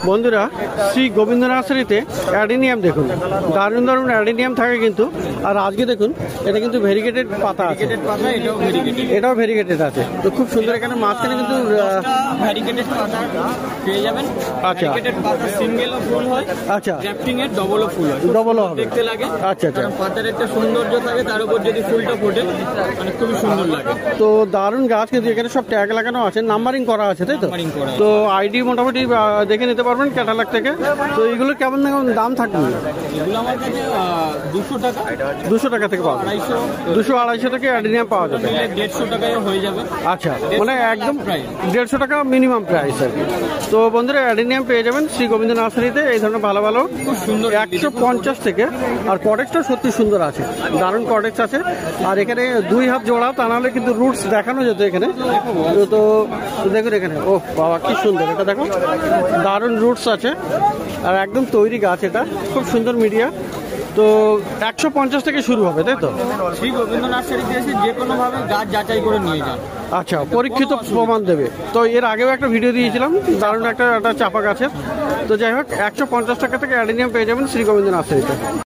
বন্ধুরা শ্রী গোবিন্দ নার্সারিতে অ্যাডিনিয়াম দেখুন, দারুণ দারুণ অ্যাডিনিয়াম থাকে কিন্তু। আর আজকে দেখুন এটা কিন্তু ভেরিগেটেড পাতা আছে, এটাও ভেরিগেটেড আছে। তো খুব সুন্দর, এখানে মাঝখানে কিন্তু ভেরিগেটেড পাতা পেয়ে যাবেন। আচ্ছা, ভেরিগেটেড পাতা সিঙ্গেলও ফুল হয়, আচ্ছা, গ্রাফটিং এর ডবলও ফুল হয়, ডবলও হবে দেখতে লাগে। আচ্ছা আচ্ছা, পাতার একটা সৌন্দর্য থাকে, তার উপর যদি ফুলটা ফোটে মানে খুবই সুন্দর লাগে। তো দারুণ গাছ কিন্তু। এখানে সব ট্যাগ লাগানো আছে, নাম্বারিং করা আছে, তাই তো? তো আইডি মোটামুটি দেখে নিতে পারবেন ক্যাটালগ থেকে। তো এইগুলো কেমন দাম থাকবে? এগুলো আমার কাছে 200 টাকা, 200 টাকা থেকে পাওয়া যাবে, 200-250 টাকা অ্যাডিনিয়াম পাওয়া যাবে। 150 টাকায় হয়ে যাবে। আচ্ছা, মানে একদম 150 টাকা মিনিমাম প্রাইস আর কি। তো বন্ধুরা অ্যাডিনিয়াম পেয়ে যাবেন শ্রী গোবিন্দ নার্সারিতে। এই ধরনের ভালো ভালো খুব সুন্দর 150 থেকে। আর কটেক্সটা সত্যি সুন্দর আছে, দারুণ কটেক্স আছে। আর এখানে 2 হাত জোড়া, তা নাহলে কিন্তু রুটস দেখানো যেত এখানে। তো দেখুন এখানে, ও বাবা কি সুন্দর, এটা দেখো দারুণ রুটস আছে। আর একদম তৈরি গাছ, এটা খুব সুন্দর মিডিয়া। তো 150 থেকে শুরু হবে, তাই তো? শ্রী গোবিন্দ নার্সারিতে এসে যে কোনো ভাবে গাছ যাচাই করে নিয়ে যান। আচ্ছা, পরীক্ষিত প্রমাণ দেবে। তো এর আগেও একটা ভিডিও দিয়েছিলাম দারুণ একটা চাপা গাছের। তো যাই হোক 150 টাকা থেকে অ্যাডিনিয়াম পেয়ে যাবেন শ্রী গোবিন্দ নার্সারিতে।